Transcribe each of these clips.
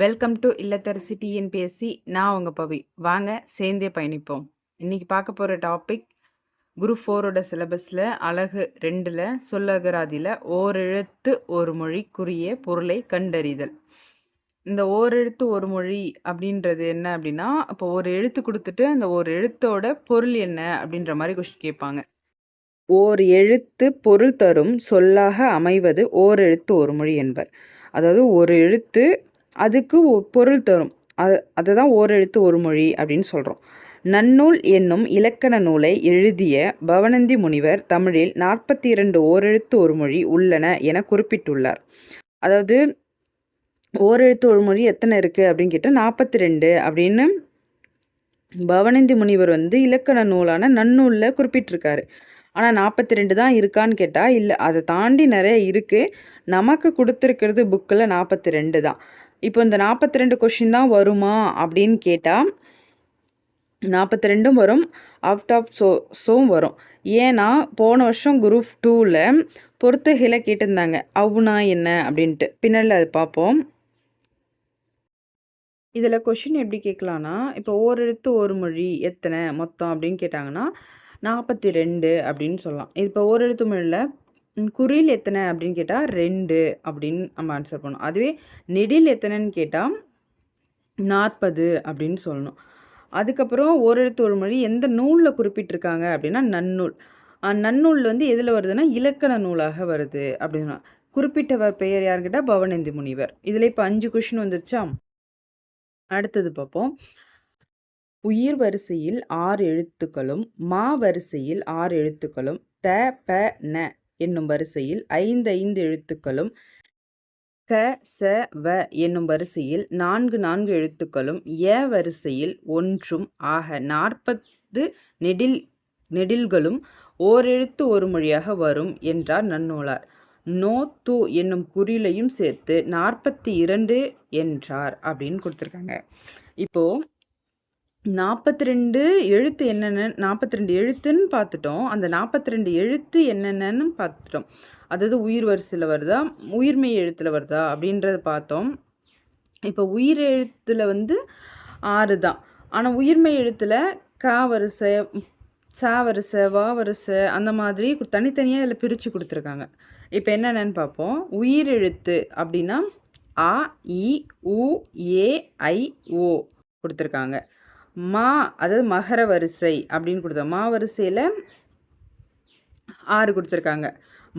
Welcome to இல்லத்தரசி TNPSC. நான் உங்கள் பவி. வாங்க சேர்ந்தே பயணிப்போம். இன்றைக்கி பார்க்க போகிற டாபிக் குரூப் 4ஓட சிலபஸில் அழகு 2ல் சொல்லகராதியில் ஓரெழுத்து ஒரு மொழிக்குரிய பொருளை கண்டறிதல். இந்த ஓரெழுத்து ஒரு மொழி அப்படின்றது என்ன அப்படின்னா, இப்போ ஒரு எழுத்து கொடுத்துட்டு அந்த ஒரு எழுத்தோட பொருள் என்ன அப்படின்ற மாதிரி கொஸ்டின் கேட்பாங்க. ஓர் எழுத்து பொருள் தரும் சொல்லாக அமைவது ஓரெழுத்து ஒரு மொழி என்பர். அதாவது ஒரு எழுத்து அதுக்கு பொருள் தரும். அதை தான் ஓரெழுத்து ஒரு மொழி அப்படின்னு சொல்கிறோம். நன்னூல் என்னும் இலக்கண நூலை எழுதிய பவணந்தி முனிவர் தமிழில் 42 ஓரெழுத்து ஒரு மொழி உள்ளன என குறிப்பிட்டுள்ளார். அதாவது ஓரெழுத்து ஒரு மொழி எத்தனை இருக்குது அப்படின்னு கேட்டால் 42 அப்படின்னு பவணந்தி முனிவர் இலக்கண நூலான நன்னூலில் குறிப்பிட்டிருக்காரு. ஆனால் 42 தான் இருக்கான்னு கேட்டால் இல்லை, அதை தாண்டி நிறைய இருக்குது. நமக்கு கொடுத்துருக்கிறது புக்கில் 42 தான். இப்போ இந்த 42 கொஷின் தான் வருமா அப்படின்னு கேட்டால் 42ம் வரும், அவுட் ஆஃப் ஸோவும் வரும். ஏன்னா போன வருஷம் குரூப் 2ல் பொறுத்துகளை கேட்டிருந்தாங்க, அவுனா என்ன அப்படின்ட்டு. பின்னாடி அது பார்ப்போம். இதில் கொஷின் எப்படி கேட்கலான்னா, இப்போ ஓரெழுத்து ஒரு மொழி எத்தனை மொத்தம் அப்படின்னு கேட்டாங்கன்னா 42 அப்படின்னு சொல்லலாம். இப்போ ஓரெழுத்து மொழியில் குறில் எத்தனை அப்படின்னு கேட்டால் 2 அப்படின்னு நம்ம ஆன்சர் பண்ணணும். அதுவே நெடில் எத்தனைன்னு கேட்டால் 40 அப்படின்னு சொல்லணும். அதுக்கப்புறம் ஓரெழுத்து ஒரு மொழி எந்த நூலில் குறிப்பிட்டிருக்காங்க அப்படின்னா நன்னூல். நன்னூல் எதில் வருதுன்னா இலக்கண நூலாக வருது அப்படின்னா. குறிப்பிட்டவர் பெயர் யார் கேட்டால் பவணந்தி முனிவர். இதில் இப்போ 5 கொஷின் வந்துருச்சா? அடுத்தது பார்ப்போம். உயிர் வரிசையில் 6 எழுத்துக்களும் மா வரிசையில் 6 எழுத்துக்களும் த ப ந என்னும் வரிசையில் 5 எழுத்துக்களும் க ச வ என்னும் வரிசையில் 4 எழுத்துக்களும் ய வரிசையில் 1 ஆக 40 நெடில்களும் ஓரெழுத்து ஒரு மொழியாக வரும் என்றார் நன்னூலார். நோ து என்னும் குறிலையும் சேர்த்து 42 என்றார் அப்படின்னு கொடுத்துருக்காங்க. இப்போது 42 எழுத்து என்னென்ன, 42 எழுத்துன்னு பார்த்துட்டோம். அந்த 42 எழுத்து என்னென்னு பார்த்துட்டோம். அதாவது உயிர் வரிசையில் வருதா, உயிர்மெய் எழுத்தில் வருதா அப்படின்றத பார்த்தோம். இப்போ உயிர் எழுத்தில் 6 தான். ஆனால் உயிர்மெய் எழுத்தில் க வரிசை, ச வரிசை, வ வரிசை அந்த மாதிரி தனித்தனியாக இதில் பிரித்து கொடுத்துருக்காங்க. இப்போ என்னென்னு பார்ப்போம். உயிர் எழுத்து அப்படின்னா அ இ உ ஏ ஐ ஓ கொடுத்துருக்காங்க. மா அதாவது மகர வரிசை அப்படின்னு கொடுத்தோம். மா வரிசையில் 6 கொடுத்துருக்காங்க.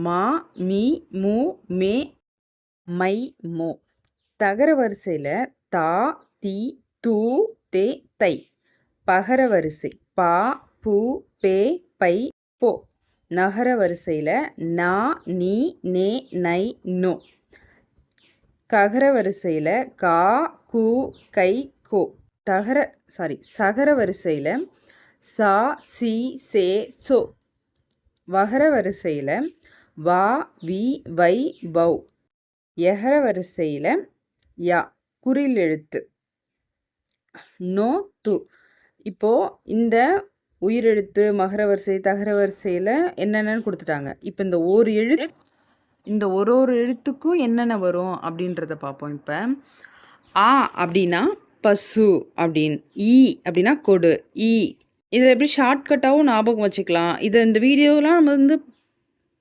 மா மீ மு மே மை மோ. தகர வரிசையில் தா தி து தே தை. பகர வரிசை பா பு பே பை போ. நகர வரிசையில் நா நீ நே நை நோ. ககர வரிசையில் கா கு கை கோ. சகர வரிசையில் சா சி சே சோ. வகர வரிசையில் வா வி வை வௌ. எகர வரிசையில் யா குறில் எழுத்து. நோ து. இப்போது இந்த உயிரெழுத்து மகர வரிசை தகர வரிசையில் என்னென்னு கொடுத்துட்டாங்க. இப்போ இந்த ஒரு எழுத்துக்கும் என்னென்ன வரும் அப்படின்றத பார்ப்போம். இப்போ ஆ அப்படின்னா பசு அப்படின்னு, ஈ அப்படின்னா கொடு, ஈ. இதை எப்படி ஷார்ட்கட்டாகவும் ஞாபகம் வச்சுக்கலாம். இதை இந்த வீடியோலாம் நம்ம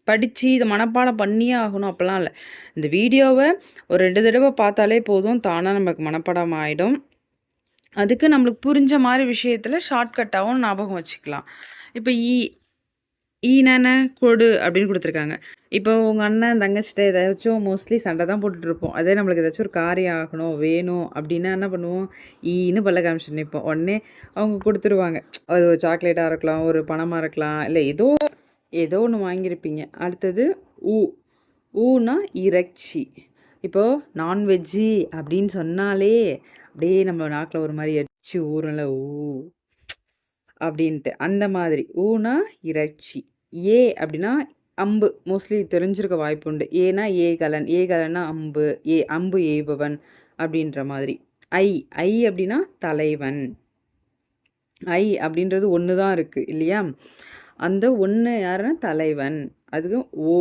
படித்து இதை மனப்பாடம் பண்ணியே ஆகணும் அப்படிலாம் இல்லை. இந்த வீடியோவை ஒரு 2 தடவை பார்த்தாலே போதும், தானாக நமக்கு மனப்பாடம் ஆகிடும். அதுக்கு நம்மளுக்கு புரிஞ்ச மாதிரி விஷயத்தில் ஷார்ட்கட்டாகவும் ஞாபகம் வச்சுக்கலாம். இப்போ ஈனான கொடு அப்படின்னு கொடுத்துருக்காங்க. இப்போ உங்கள் அண்ணன் தங்கச்சிட்ட ஏதாச்சும் மோஸ்ட்லி சண்டை தான் போட்டுட்ருப்போம். அதே நம்மளுக்கு ஏதாச்சும் ஒரு காரியம் ஆகணும் வேணும் அப்படின்னா என்ன பண்ணுவோம், ஈன்னு பல்ல காமிச்சு நிற்போம். உடனே அவங்க கொடுத்துருவாங்க. அது ஒரு சாக்லேட்டாக இருக்கலாம், ஒரு பணமாக இருக்கலாம், இல்லை ஏதோ ஒன்று வாங்கியிருப்பீங்க. அடுத்தது ஊனா இறைச்சி. இப்போது நான்வெஜ்ஜி அப்படின்னு சொன்னாலே அப்படியே நம்ம நாக்கில் ஒரு மாதிரி எரிச்சி ஊரில் அப்படின்ட்டு அந்த மாதிரி ஊனா இறைச்சி. ஏ அப்படின்னா அம்பு. மோஸ்ட்லி தெரிஞ்சிருக்க வாய்ப்பு உண்டு. ஏனா ஏகலன்னா அம்பு, அம்பு எய்பவன் அப்படின்ற மாதிரி. ஐ அப்படின்னா தலைவன். ஐ அப்படின்றது ஒன்று தான் இருக்குது இல்லையா? அந்த ஒன்று யாருன்னா தலைவன். அதுக்கு ஓ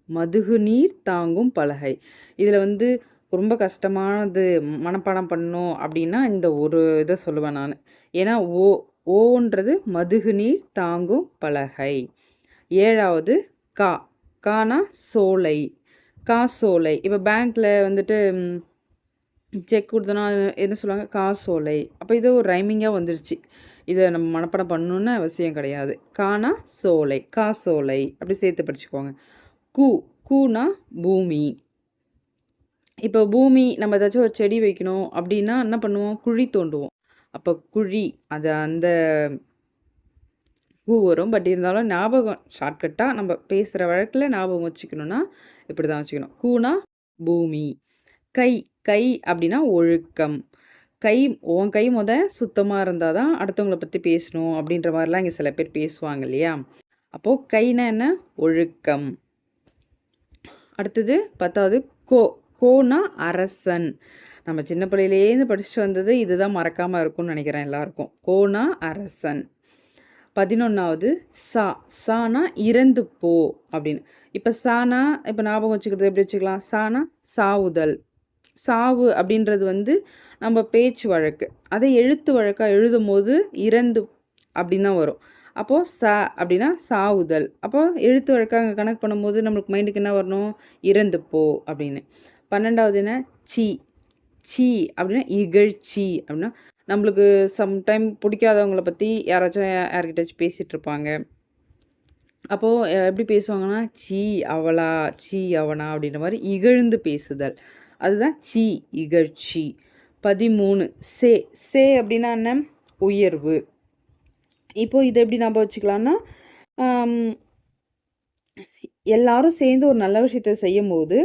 மதுகு நீர் தாங்கும் பலகை. இதில் ரொம்ப கஷ்டமானது மனப்பாடம் பண்ணணும் அப்படின்னா இந்த ஒரு இதை சொல்லுவேன் நான். ஏன்னா ஓன்றது மதுகு நீர் தாங்கும் பலகை. 7வது கா. கானா சோலை. காசோலை. இப்போ பேங்க்ல வந்துட்டு செக் கொடுத்தோன்னா என்ன சொல்லுவாங்க? காசோலை. அப்போ இது ஒரு ரைமிங்காக வந்துருச்சு. இதை நம்ம மனப்பாடம் பண்ணணுன்னு அவசியம் கிடையாது. கானா சோலை, காசோலை அப்படி சேர்த்து படிச்சுக்கோங்க. கூனா பூமி. இப்போ பூமி நம்ம ஏதாச்சும் ஒரு செடி வைக்கணும் அப்படின்னா என்ன பண்ணுவோம்? குழி தோண்டுவோம். அப்போ குழி அது அந்த பூ வரும். பட் இருந்தாலும் ஞாபகம் ஷார்ட்கட்டாக நம்ம பேசுகிற வழக்கில் ஞாபகம் வச்சுக்கணுன்னா இப்படி தான் வச்சுக்கணும். கூனா பூமி. கை. கை அப்படின்னா ஒழுக்கம். உன் கை சுத்தமாக இருந்தால் தான் அடுத்தவங்கள பற்றி பேசணும் அப்படின்ற மாதிரிலாம் இங்கே சில பேர் பேசுவாங்க இல்லையா? அப்போது கைனா என்ன? ஒழுக்கம். அடுத்தது 10வது கோனா அரசன். நம்ம சின்ன பிள்ளையிலேருந்து படிச்சுட்டு வந்தது இதுதான் மறக்காமல் இருக்கும்னு நினைக்கிறேன் எல்லாருக்கும். கோனா அரசன். 11வது சானா இறந்து போ அப்படின்னு. இப்போ சானா இப்போ ஞாபகம் வச்சுக்கிறது எப்படி வச்சுக்கலாம்? சானா சாவுதல். சாவு அப்படின்றது நம்ம பேச்சு வழக்கு. அதை எழுத்து வழக்காக எழுதும் போது இறந்து அப்படின்னு தான் வரும். அப்போது அப்படின்னா சாவுதல். அப்போ எழுத்து வழக்காக அங்கே கனெக்ட் பண்ணும்போது நம்மளுக்கு மைண்டுக்கு என்ன வரணும்? இறந்து போ அப்படின்னு. 12வது என்ன? சீ அப்படின்னா இகழ்ச்சி. அப்படின்னா நம்மளுக்கு சம்டைம் பிடிக்காதவங்கள பற்றி யார்கிட்டயாச்சும் பேசிகிட்டு இருப்பாங்க. அப்போது எப்படி பேசுவாங்கன்னா சீ அவளா, சீ அவனா அப்படின்ற மாதிரி இகழ்ந்து பேசுதல். அதுதான் இகழ்ச்சி. 13 சே அப்படின்னா என்ன? உயர்வு. இப்போது இதை எப்படி நம்ம வச்சுக்கலான்னா எல்லாரும் சேர்ந்து ஒரு நல்ல விஷயத்தை செய்யும் போது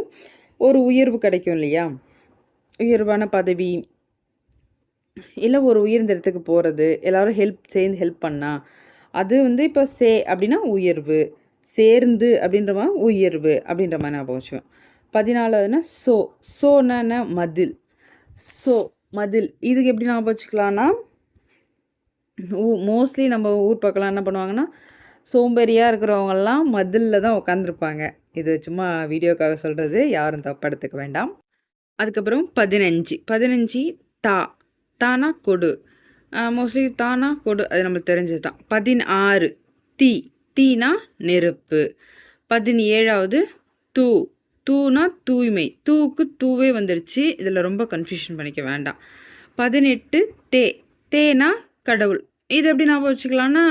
ஒரு உயர்வு கிடைக்கும் இல்லையா? உயர்வான பதவி இல்லை ஒரு உயர்ந்த இடத்துக்கு போகிறது, எல்லோரும் சேர்ந்து ஹெல்ப் பண்ணால் அது இப்போ அப்படின்னா உயர்வு. சேர்ந்து அப்படின்ற மாதிரி உயர்வு அப்படின்ற மாதிரி ஞாபகம் வச்சுக்கோம். 14வதுன்னா சோனா மதில். மதில். இதுக்கு எப்படி ஞாபகம் வச்சுக்கலான்னா மோஸ்ட்லி நம்ம ஊர் பக்கம்லாம் என்ன பண்ணுவாங்கன்னா சோம்பேறியாக இருக்கிறவங்கெல்லாம் மதிலில் தான் உட்காந்துருப்பாங்க. இது சும்மா வீடியோக்காக சொல்கிறது, யாரும் தப்படுத்துக்க வேண்டாம். அதுக்கப்புறம் 15 தானா கொடு. மோஸ்ட்லி தானா கொடு அது நம்மளுக்கு தெரிஞ்சது தான். 16 தீனா நெருப்பு. 17வது தூனா தூய்மை. தூக்கு தூவே வந்துருச்சு. இதில் ரொம்ப கன்ஃபியூஷன் பண்ணிக்க வேண்டாம். 18 தேனா கடவுள். இது எப்படி ஞாபகம் வச்சுக்கலான்னா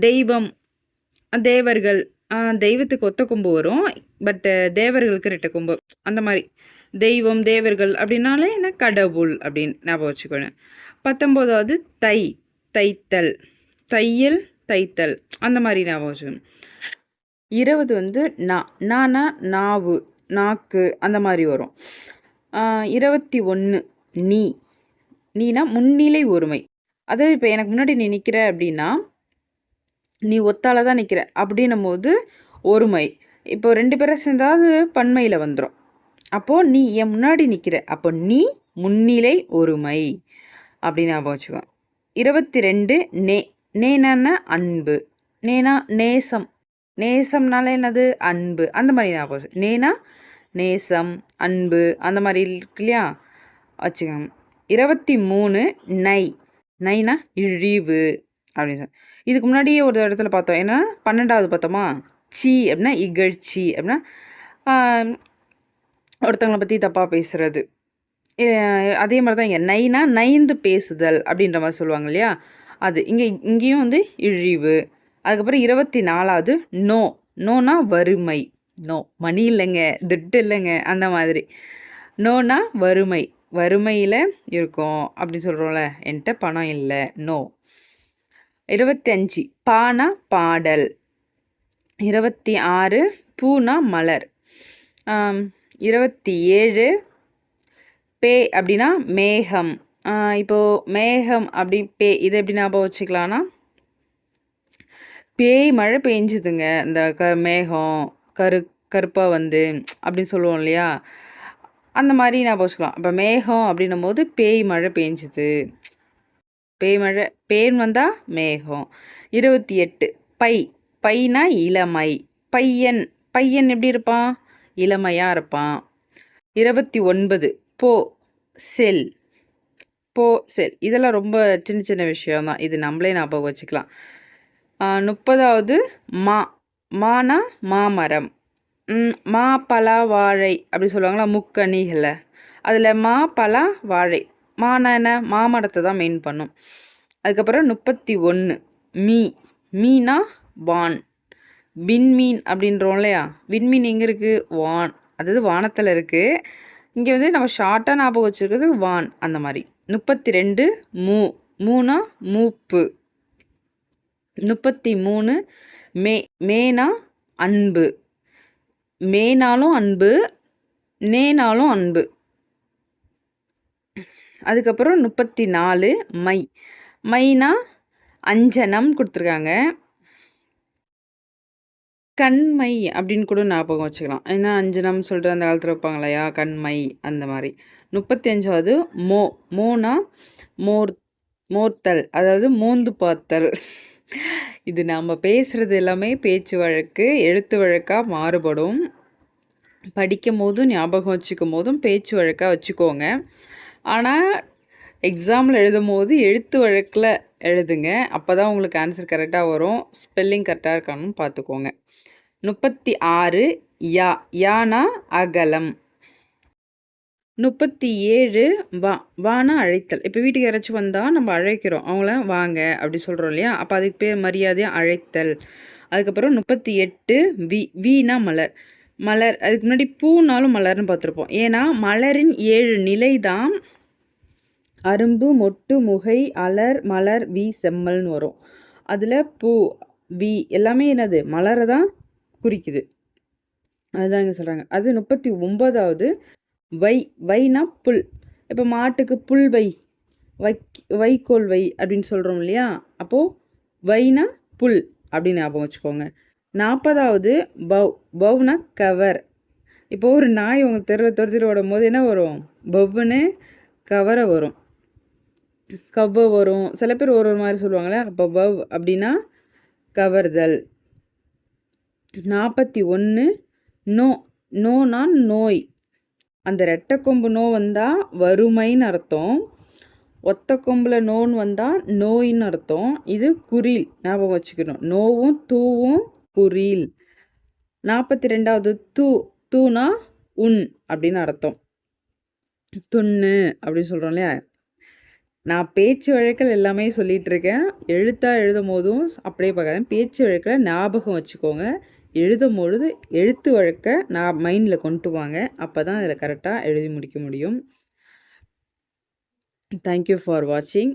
தெய்வம், தேவர்கள். தெய்வத்துக்கு ஒத்த கொம்பு வரும், பட் தேவர்களுக்கு 2 கொம்பு அந்த மாதிரி. தெய்வம் தேவர்கள் அப்படின்னாலே என்ன? கடவுள் அப்படின்னு ஞாபகம் வச்சுக்கணும். 19வது தைத்தல். தையல் தைத்தல் அந்த மாதிரி ஞாபகம் வச்சுக்கணும். 20 நானா நாவு, நாக்கு அந்த மாதிரி வரும். 21 நீனா முன்னிலை ஒருமை. அதாவது இப்போ எனக்கு முன்னாடி நீ நிற்கிற அப்படின்னா நீ ஒத்தால தான் நிற்கிற அப்படின்னும் போது ஒருமை. இப்போ 2 பேரை சேர்ந்தாவது பன்மையில் வந்துடும். அப்போது நீ என் முன்னாடி நிற்கிற, அப்போ நீ முன்னிலை ஒருமை அப்படின்னு ஞாபகம் வச்சுக்கோ. 22 நேனா அன்பு. நேனா நேசம். நேசம்னால என்னது? அன்பு. அந்த மாதிரி ஞாபகம். நேனா நேசம், அன்பு அந்த மாதிரி இருக்கு இல்லையா? வச்சுக்கோங்க. 23 நைனா இழிவு அப்படின்னு சொல்லி. இதுக்கு முன்னாடியே ஒரு இடத்துல பார்த்தோம். ஏன்னா 12வது பார்த்தோமா? அப்படின்னா இகழ்ச்சி. அப்படின்னா ஒருத்தவங்களை பற்றி தப்பாக பேசுகிறது. அதே மாதிரி தான் இங்கே நைனா நைந்து பேசுதல் அப்படின்ற மாதிரி சொல்லுவாங்க இல்லையா? அது இங்கேயும் இழிவு. அதுக்கப்புறம் 24வது நோனா வறுமை. மணி இல்லைங்க, துட்டு இல்லைங்க அந்த மாதிரி. நோனா வறுமை. வறுமையில் இருக்கும் அப்படி சொல்கிறோம்ல, என்கிட்ட பணம் இல்லை. 25 பானா பாடல். 26 பூனா மலர். 27 அப்படின்னா மேகம். இப்போது மேகம் அப்படி இதை எப்படி ஞாபகம் வச்சுக்கலான்னா மழை பெஞ்சுதுங்க. இந்த மேகம் கருப்பாக அப்படின்னு சொல்லுவோம் இல்லையா? அந்த மாதிரி ஞாபகம் வச்சுக்கலாம். இப்போ மேகம் அப்படின்னும் போது மழை பெஞ்சுது. மழை வந்தால் மேகம். 28 பைனா இளமை. பையன் எப்படி இருப்பான்? இளமையாக இருப்பான். 29 போ செல் போ செல். இதெல்லாம் ரொம்ப சின்ன சின்ன விஷயம் தான். இது நம்மளே ஞாபகம் வச்சுக்கலாம். 30வது மா மானா மாமரம். மா பலா வாழை அப்படி சொல்லுவாங்களா முக்கணிகளை. அதில் மா பலா வாழை. மானா என்ன மாமரத்தை தான் மெயின் பண்ணும். அதுக்கப்புறம் 31 மீ மீனா வான். விண்மீன் அப்படின்றோம் இல்லையா, விண்மீன் எங்கே இருக்குது வான், அதாவது வானத்தில் இருக்குது. இங்கே வந்து நம்ம ஷார்ட்டாக ஞாபகம் வச்சுருக்கிறது வான் அந்த மாதிரி. 32 மூ மூனா மூப்பு. 33 மே மேனா அன்பு. மேனாலும் அன்பு, நேனாலும் அன்பு. அதுக்கப்புறம் 34 மை மைனா அஞ்சனம் கொடுத்துருக்காங்க. கண்மை அப்படின்னு கூட ஞாபகம் வச்சுக்கலாம். ஏன்னா அஞ்சனம் சொல்லிட்டு அந்த காலத்தில் வைப்பாங்க இல்லையா, கண்மை அந்த மாதிரி. 35வது மோ மோனா மோர்த்தல், அதாவது மோந்து பார்த்தல். இது நாம் பேசுகிறது எல்லாமே பேச்சு வழக்கு, எழுத்து வழக்காக மாறுபடும். படிக்கும் போதும் ஞாபகம் வச்சுக்கும் போதும் பேச்சு வழக்காக வச்சுக்கோங்க. ஆனால் எக்ஸாமில் எழுதும் போது எழுத்து வழக்கில் எழுதுங்க. அப்போ தான் உங்களுக்கு ஆன்சர் கரெக்டாக வரும். ஸ்பெல்லிங் கரெக்டாக இருக்கான்னு பார்த்துக்கோங்க. 36 யா யானா அகலம். 37 வா வானா அழைத்தல். இப்போ வீட்டுக்கு யாராச்சும் வந்தால் நம்ம அழைக்கிறோம், அவங்கள வாங்க அப்படி சொல்கிறோம் இல்லையா, அப்போ அதுக்கு பேர் மரியாதையாக அழைத்தல். அதுக்கப்புறம் 38 வீணா மலர். மலர் அதுக்கு முன்னாடி பூனாலும் மலர்னு பார்த்துருப்போம். ஏன்னா மலரின் 7 நிலை தான் அரும்பு, மொட்டு, முகை, அலர், மலர், வி, செம்மல்னு வரும். அதில் பூ வி எல்லாமே என்னது மலரை தான் குறிக்குது. அதுதான் இங்கே சொல்கிறாங்க. அது 39வது வைனா புல். இப்போ மாட்டுக்கு புல் வைக்கோல் வை அப்படின்னு சொல்கிறோம் இல்லையா, அப்போது வைனா புல் அப்படின்னு ஞாபகம் வச்சுக்கோங்க. 40வது பவ்னா கவர். இப்போ ஒரு நாய் உங்கள் தெருவில் ஓடும் போது என்ன வரும், பவ்வுன்னு கவரை வரும், கவ்வ வரும். சில பேர் ஒரு மாதிரி சொல்லுவாங்களே, அப்போ பவ் அப்படின்னா கவர்தல். 41 நோனா நோய். அந்த ரெட்டை கொம்பு நோ வந்தால் வறுமைன்னு அர்த்தம், ஒத்த கொம்பில் நோன்னு வந்தால் நோயின்னு அர்த்தம். இது குறில், ஞாபகம் வச்சுக்கணும். நோவும் தூவும் குறில். 42வது தூனா உன் அப்படின்னு அர்த்தம், துண்ணு அப்படின்னு சொல்கிறோம் இல்லையா. நான் பேச்சு வழக்கில் எல்லாமே சொல்லிகிட்டு இருக்கேன். எழுத்தாக எழுதும் போதும் அப்படியே பார்க்காதேன், பேச்சு வழக்கில் ஞாபகம் வச்சுக்கோங்க. எழுதும் பொழுது எழுத்து வழக்கை நான் மைண்டில் கொண்டு வாங்க, அப்போ தான் அதில் கரெக்டாக எழுதி முடிக்க முடியும். தேங்க்யூ ஃபார் வாட்சிங்.